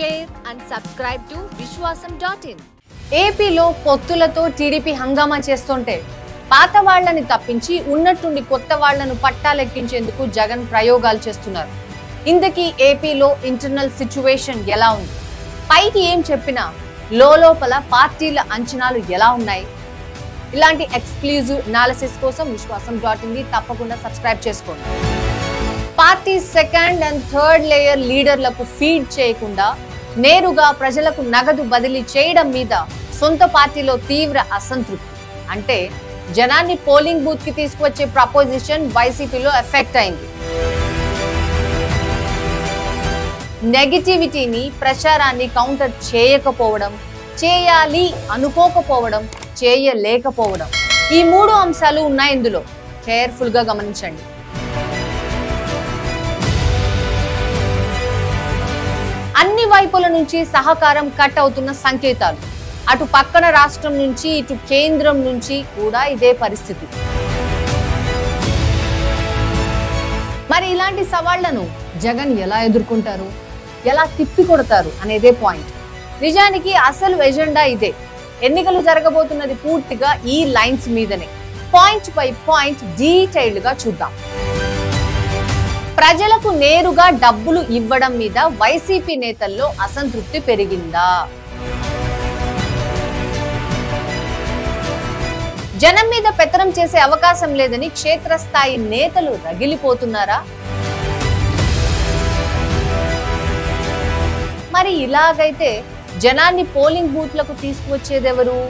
share and subscribe to Vishwasam.in. ఏపీలో పొత్తులతో TDP హంగామా చేస్తుంటే పాత వాళ్ళని తప్పించి ఉన్నట్టుండి కొత్త వాళ్లను పట్టాలెక్కించేందుకు జగన్ ప్రయోగాలు చేస్తున్నారు. ఇందుకీ ఏపీలో ఇంటర్నల్ సిచ్యువేషన్ ఎలా ఉంది? పైకి ఏం చెప్పినా లోపల పార్టీల అంచనాలు ఎలా ఉన్నాయి? ఇలాంటి ఎక్స్క్లూజివ్ అనాలిసిస్ కోసం Vishwasam.in తప్పకుండా సబ్స్క్రైబ్ చేసుకోండి. Party second and third layer లీడర్లకు ఫీడ్ చేయకుండా నేరుగా ప్రజలకు నగదు బదిలీ చేయడం మీద సొంత పార్టీలో తీవ్ర అసంతృప్తి. అంటే జనాన్ని పోలింగ్ బూత్ కి తీసుకువచ్చే ప్రపోజిషన్ వైసీపీలో ఎఫెక్ట్ అయింది. నెగటివిటీని, ప్రచారాన్ని కౌంటర్ చేయకపోవడం, చేయాలి అనుకోకపోవడం, చేయలేకపోవడం, ఈ మూడు అంశాలు ఉన్నాయి ఇందులో. కేర్ఫుల్ గా గమనించండి. అన్ని వైపుల నుంచి సహకారం కట్ అవుతున్న సంకేతాలు. అటు పక్కన రాష్ట్రం నుంచి, ఇటు కేంద్రం నుంచి కూడా ఇదే పరిస్థితి. మరి ఇలాంటి సవాళ్లను జగన్ ఎలా ఎదుర్కొంటారు, ఎలా తిప్పికొడతారు అనేదే పాయింట్. నిజానికి అసలు ఎజెండా ఇదే. ఎన్నికలు జరగబోతున్నది పూర్తిగా ఈ లైన్స్ మీదనే. పాయింట్ బై పాయింట్ డీటెయిల్డ్ గా చూద్దాం. ప్రజలకు నేరుగా డబ్బులు ఇవ్వడం మీద వైసీపీ నేతల్లో అసంతృప్తి పెరిగిందా? జనం మీద పెత్తనం చేసే అవకాశం లేదని క్షేత్రస్థాయి నేతలు రగిలిపోతున్నారా? మరి ఇలాగైతే జనాన్ని పోలింగ్ బూత్లకు తీసుకువచ్చేదెవరు?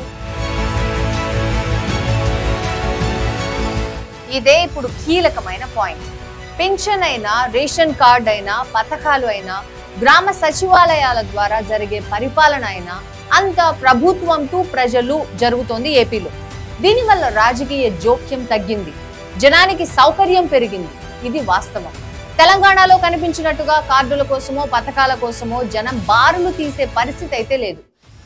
ఇదే ఇప్పుడు కీలకమైన పాయింట్. పెన్షన్ అయినా, రేషన్ కార్డ్ అయినా, పథకాలు అయినా, గ్రామ సచివాలయాల ద్వారా జరిగే పరిపాలన అయినా అంతా ప్రభుత్వం టు ప్రజలు జరుగుతోంది ఏపీలో. దీనివల్ల రాజకీయ జోక్యం తగ్గింది, జనానికి సౌకర్యం పెరిగింది. ఇది వాస్తవం. తెలంగాణలో కనిపించినట్టుగా కార్డుల కోసమో పథకాల కోసమో జనం బారులు తీసే పరిస్థితి అయితే లేదు.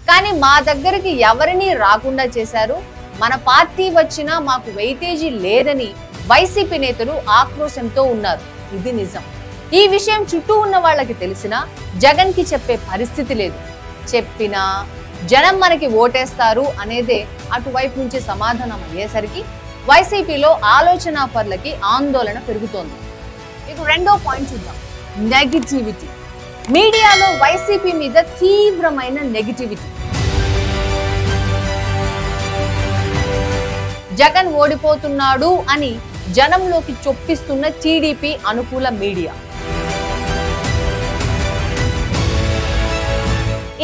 కానీ మా దగ్గరికి ఎవరినీ రాకుండా చేశారు, మన పార్టీ వచ్చినా మాకు వెయిటేజీ లేదని వైసీపీ నేతలు ఆక్రోశంతో ఉన్నారు. ఇది నిజం. ఈ విషయం చుట్టూ ఉన్న వాళ్ళకి తెలిసినా జగన్ కి చెప్పే పరిస్థితి లేదు. చెప్పినా జనం మనకి ఓటేస్తారు అనేదే అటువైపు నుంచి సమాధానం అయ్యేసరికి వైసీపీలో ఆలోచన పరులకి ఆందోళన పెరుగుతోంది. ఇక రెండో పాయింట్ చూద్దాం. నెగిటివిటీ. మీడియాలో వైసీపీ మీద తీవ్రమైన నెగిటివిటీ. జగన్ ఓడిపోతున్నాడు అని జనంలోకి చొప్పిస్తున్న టీడీపీ అనుకూల మీడియా.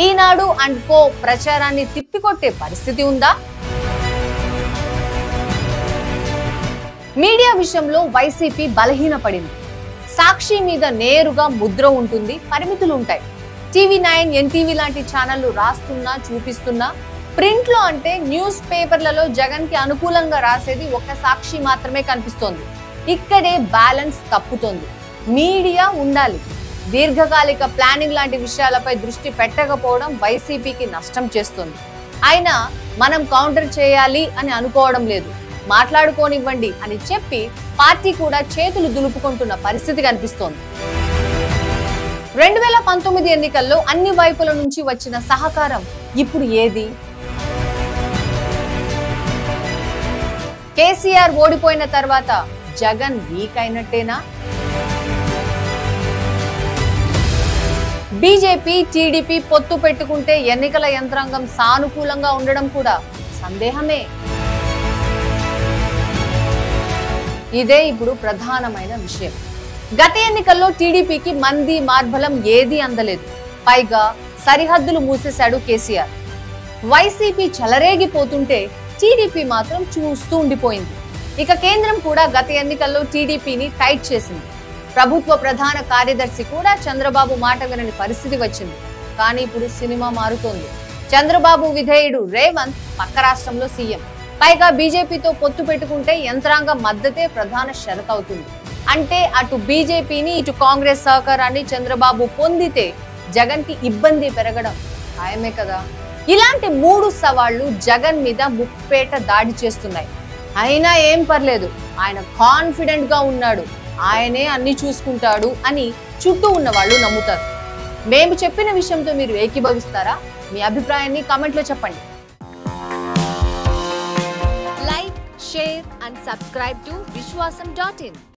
ఈనాడు అండ్ కో ప్రచారాన్ని తిప్పికొట్టే పరిస్థితి ఉందా? మీడియా విషయంలో వైసీపీ బలహీనపడింది. సాక్షి మీద నేరుగా ముద్ర ఉంటుంది, పరిమితులు ఉంటాయి. టీవీ9, ఎన్టీవీ లాంటి ఛానళ్లు రాస్తున్నా, చూపిస్తున్నా, ప్రింట్ లో అంటే న్యూస్ పేపర్లలో జగన్ కి అనుకూలంగా రాసేది ఒక సాక్షి మాత్రమే కనిపిస్తోంది. ఇక్కడే బ్యాలెన్స్ తప్పుతోంది. మీడియా ఉండాలి, దీర్ఘకాలిక ప్లానింగ్ లాంటి విషయాలపై దృష్టి పెట్టకపోవడం వైసీపీకి నష్టం చేస్తుంది. అయినా మనం కౌంటర్ చేయాలి అని అనుకోవడం లేదు. మాట్లాడుకోనివ్వండి అని చెప్పి పార్టీ కూడా చేతులు దులుపుకుంటున్న పరిస్థితి కనిపిస్తోంది. 2019 ఎన్నికల్లో అన్ని వైపుల నుంచి వచ్చిన సహకారం ఇప్పుడు ఏది? కేసీఆర్ ఓడిపోయిన తర్వాత జగన్ వీక్ అయినట్టేనా? బీజేపీ, టీడీపీ పొత్తు పెట్టుకుంటే ఎన్నికల యంత్రాంగం సానుకూలంగా ఉండడం కూడా సందేహమే. ఇదే ఇప్పుడు ప్రధానమైన విషయం. గత ఎన్నికల్లో టీడీపీకి మంది మార్బలం ఏదీ అందలేదు. పైగా సరిహద్దులు మూసేశాడు కేసీఆర్. వైసీపీ చెలరేగిపోతుంటే టీడీపీ మాత్రం చూస్తూ ఉండిపోయింది. ఇక కేంద్రం కూడా గత ఎన్నికల్లో టీడీపీని టైట్ చేసింది. ప్రభుత్వ ప్రధాన కార్యదర్శి కూడా చంద్రబాబు మాట వినని పరిస్థితి వచ్చింది. కానీ ఇప్పుడు సినిమా మారుతోంది. చంద్రబాబు విధేయుడు రేవంత్ పక్క రాష్ట్రంలో సీఎం. పైగా బీజేపీతో పొత్తు పెట్టుకుంటే యంత్రాంగ మద్దతే ప్రధాన షరతు అవుతుంది. అంటే అటు బీజేపీని, ఇటు కాంగ్రెస్ సహకారాన్ని చంద్రబాబు పొందితే జగన్ కి ఇబ్బంది పెరగడం ఖాయమే కదా. ఇలాంటి మూడు సవాళ్లు జగన్ మీద ముప్పేట దాడి చేస్తున్నాయి. అయినా ఏం పర్లేదు, ఆయన కాన్ఫిడెంట్ గా ఉన్నాడు, ఆయనే అన్ని చూసుకుంటాడు అని చుట్టూ ఉన్న వాళ్ళు నమ్ముతారు. మేము చెప్పిన విషయంతో మీరు ఏకీభవిస్తారా? మీ అభిప్రాయాన్ని కామెంట్లో చెప్పండి. Like, share and subscribe to Vishwasam.in.